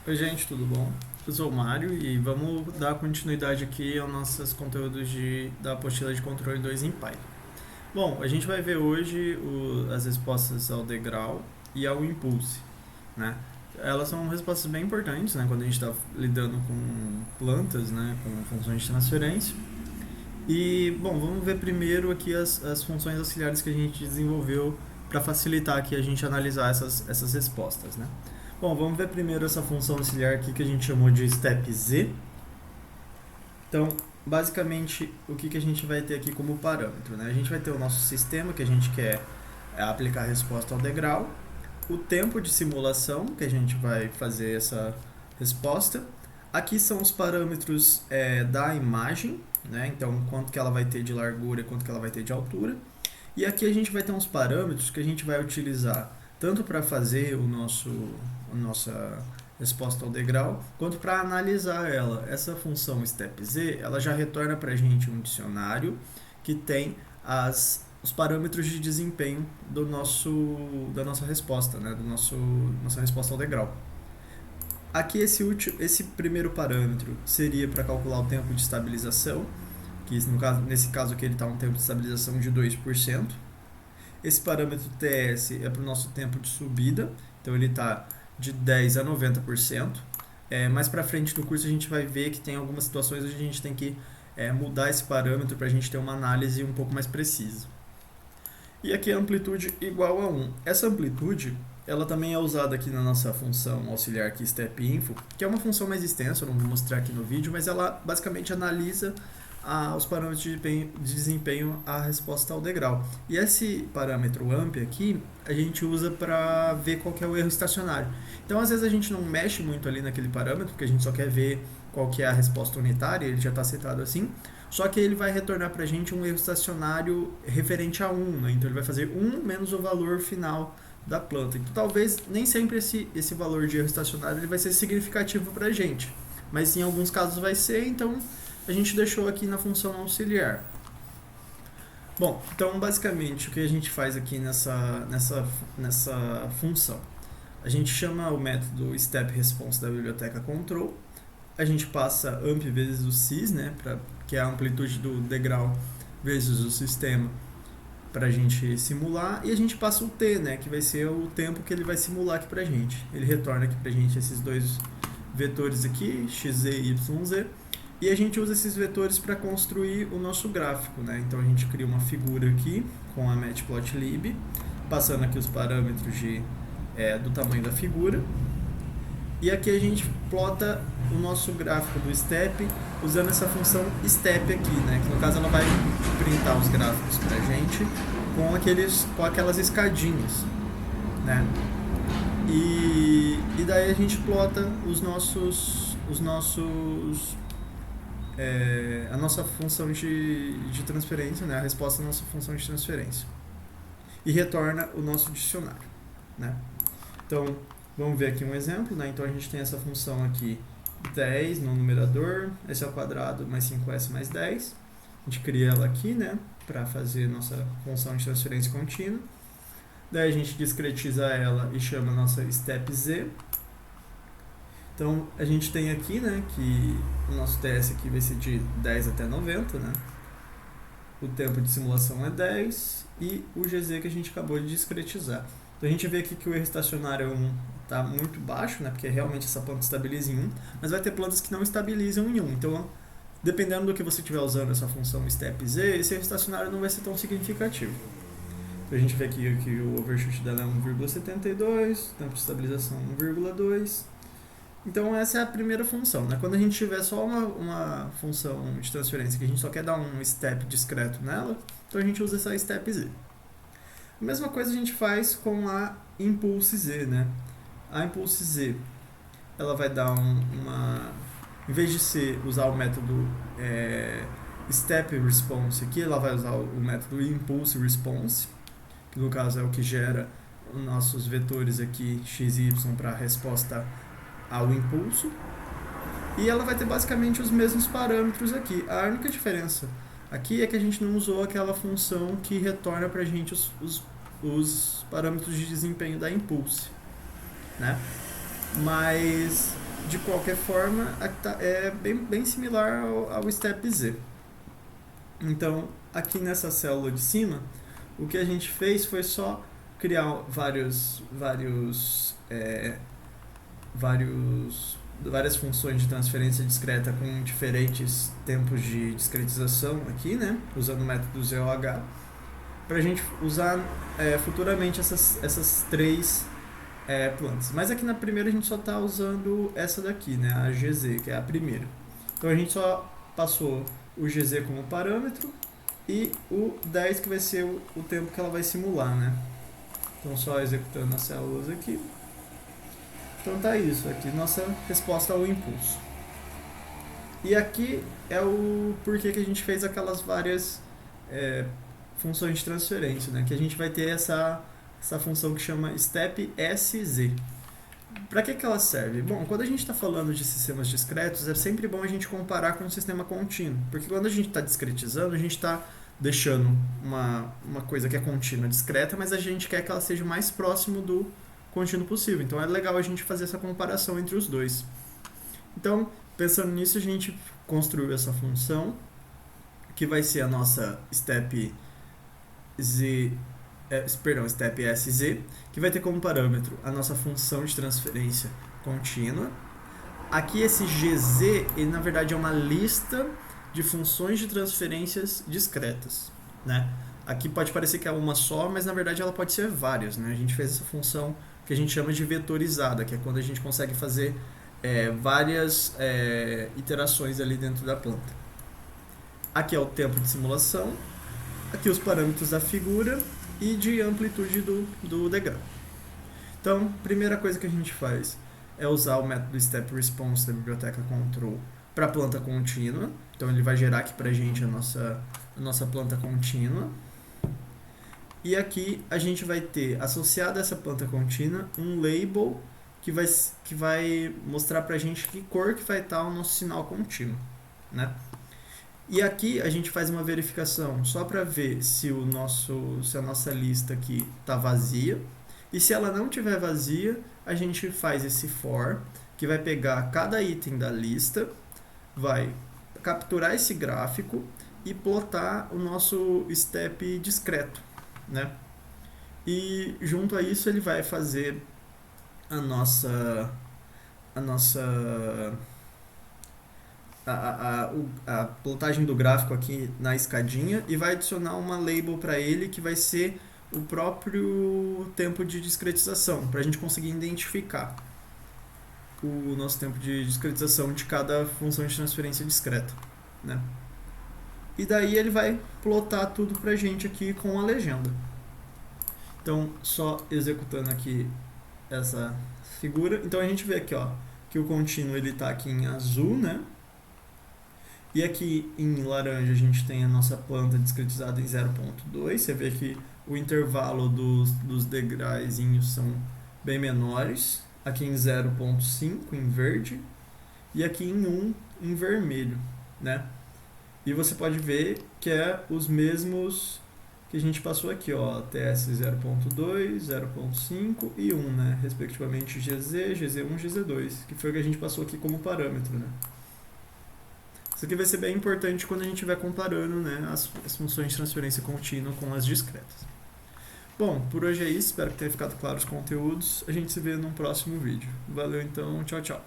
Oi, gente, tudo bom? Eu sou o Mário e vamos dar continuidade aqui aos nossos conteúdos da apostila de controle 2 em Python. Bom, a gente vai ver hoje as respostas ao degrau e ao impulse, né? Elas são respostas bem importantes, né, quando a gente está lidando com plantas, né, com funções de transferência. E, bom, vamos ver primeiro aqui as funções auxiliares que a gente desenvolveu para facilitar aqui a gente analisar essas respostas, né? Bom, vamos ver primeiro essa função auxiliar aqui que a gente chamou de step z. Então, basicamente, o que a gente vai ter aqui como parâmetro, né? A gente vai ter o nosso sistema que a gente quer aplicar a resposta ao degrau, o tempo de simulação que a gente vai fazer essa resposta. Aqui são os parâmetros da imagem, né? Então, quanto que ela vai ter de largura e quanto que ela vai ter de altura. E aqui a gente vai ter uns parâmetros que a gente vai utilizar tanto para fazer a nossa resposta ao degrau, quanto para analisar ela. Essa função step z, ela já retorna para a gente um dicionário que tem os parâmetros de desempenho da nossa resposta, né? Nossa resposta ao degrau. Aqui esse primeiro parâmetro seria para calcular o tempo de estabilização, que nesse caso aqui ele está um tempo de estabilização de 2%. Esse parâmetro TS é para o nosso tempo de subida, então ele está de 10 a 90%. Mais para frente no curso a gente vai ver que tem algumas situações onde a gente tem que mudar esse parâmetro para a gente ter uma análise um pouco mais precisa. E aqui a amplitude igual a 1. Essa amplitude ela também é usada aqui na nossa função auxiliar aqui, step_info, que é uma função mais extensa, eu não vou mostrar aqui no vídeo, mas ela basicamente analisa os parâmetros de desempenho à resposta ao degrau. E esse parâmetro AMP aqui, a gente usa para ver qual que é o erro estacionário. Então, às vezes a gente não mexe muito ali naquele parâmetro, porque a gente só quer ver qual que é a resposta unitária, ele já está setado assim, só que ele vai retornar para a gente um erro estacionário referente a 1, né? Então ele vai fazer 1 menos o valor final da planta. Então, talvez nem sempre esse valor de erro estacionário ele vai ser significativo para a gente, mas em alguns casos vai ser, então a gente deixou aqui na função auxiliar. Bom, então basicamente o que a gente faz aqui nessa função? A gente chama o método step_response da biblioteca control, a gente passa amp vezes o sys, né, que é a amplitude do degrau vezes o sistema, para a gente simular, e a gente passa o t, né, que vai ser o tempo que ele vai simular aqui para a gente. Ele retorna aqui para a gente esses dois vetores aqui, xz e yz, e a gente usa esses vetores para construir o nosso gráfico, né? Então a gente cria uma figura aqui com a matplotlib, passando aqui os parâmetros do tamanho da figura. E aqui a gente plota o nosso gráfico do step usando essa função step aqui, né? Que no caso ela vai printar os gráficos para a gente com aquelas escadinhas, né? E daí a gente plota a nossa função de transferência, né? A resposta da nossa função de transferência. E retorna o nosso dicionário, né? Então, vamos ver aqui um exemplo, né? Então, a gente tem essa função aqui, 10 no numerador, s ao quadrado mais 5s mais 10. A gente cria ela aqui, né? Para fazer nossa função de transferência contínua. Daí a gente discretiza ela e chama a nossa step z. Então, a gente tem aqui, né, que o nosso TS aqui vai ser de 10 até 90, né? O tempo de simulação é 10 e o GZ que a gente acabou de discretizar. Então, a gente vê aqui que o erro estacionário 1 está muito baixo, né, porque realmente essa planta estabiliza em 1, mas vai ter plantas que não estabilizam em 1. Então, dependendo do que você estiver usando essa função step_z, esse erro estacionário não vai ser tão significativo. Então, a gente vê aqui que o overshoot dela é 1,72, tempo de estabilização 1,2. Então essa é a primeira função, né? Quando a gente tiver só uma função de transferência que a gente só quer dar um step discreto nela, então a gente usa essa step z. A mesma coisa a gente faz com a impulse z, né? A impulse z, ela vai dar em vez de usar o método step response aqui, ela vai usar o método impulse response, que no caso é o que gera os nossos vetores aqui x e y para a resposta ao impulso, e ela vai ter basicamente os mesmos parâmetros aqui. A única diferença aqui é que a gente não usou aquela função que retorna para a gente os parâmetros de desempenho da impulse, né? Mas de qualquer forma, é bem similar ao step Z. Então, aqui nessa célula de cima, o que a gente fez foi só criar várias funções de transferência discreta com diferentes tempos de discretização aqui, né? Usando o método ZOH, para a gente usar futuramente essas três plantas. Mas aqui na primeira a gente só está usando essa daqui, né? A GZ, que é a primeira. Então a gente só passou o GZ como parâmetro e o 10 que vai ser o tempo que ela vai simular, né? Então só executando as células aqui. Então tá isso, aqui nossa resposta ao impulso. E aqui é o porquê que a gente fez aquelas várias funções de transferência, né? Que a gente vai ter essa função que chama step SZ. Para que ela serve? Bom, quando a gente está falando de sistemas discretos, é sempre bom a gente comparar com um sistema contínuo, porque quando a gente está discretizando, a gente está deixando uma coisa que é contínua discreta, mas a gente quer que ela seja o mais próximo do contínuo possível. Então é legal a gente fazer essa comparação entre os dois. Então, pensando nisso, a gente construiu essa função, que vai ser a nossa step SZ, que vai ter como parâmetro a nossa função de transferência contínua. Aqui esse GZ, ele na verdade é uma lista de funções de transferências discretas, né? Aqui pode parecer que é uma só, mas na verdade ela pode ser várias, né? A gente fez essa função que a gente chama de vetorizada, que é quando a gente consegue fazer várias iterações ali dentro da planta. Aqui é o tempo de simulação, aqui os parâmetros da figura e de amplitude do degrau. Então, primeira coisa que a gente faz é usar o método step_response da biblioteca control para a planta contínua. Então, ele vai gerar aqui para a gente a nossa planta contínua. E aqui a gente vai ter, associado a essa planta contínua, um label que vai mostrar para a gente que cor que vai estar o nosso sinal contínuo, né? E aqui a gente faz uma verificação só para ver se a nossa lista aqui está vazia. E se ela não estiver vazia, a gente faz esse for, que vai pegar cada item da lista, vai capturar esse gráfico e plotar o nosso step discreto, né? E junto a isso ele vai fazer a plotagem do gráfico aqui na escadinha e vai adicionar uma label para ele que vai ser o próprio tempo de discretização, para a gente conseguir identificar o nosso tempo de discretização de cada função de transferência discreta, né? E daí ele vai plotar tudo para a gente aqui com a legenda. Então, só executando aqui essa figura, então a gente vê aqui, ó, que o contínuo ele está aqui em azul, né? E aqui em laranja a gente tem a nossa planta discretizada em 0.2. Você vê que o intervalo dos degraizinhos são bem menores. Aqui em 0.5 em verde e aqui em 1 em vermelho, né? E você pode ver que é os mesmos que a gente passou aqui, ó, TS 0.2, 0.5 e 1, né? Respectivamente GZ, GZ1, GZ2, que foi o que a gente passou aqui como parâmetro, né? Isso aqui vai ser bem importante quando a gente estiver comparando, né, as funções de transferência contínua com as discretas. Bom, por hoje é isso. Espero que tenha ficado claro os conteúdos. A gente se vê num próximo vídeo. Valeu então, tchau, tchau.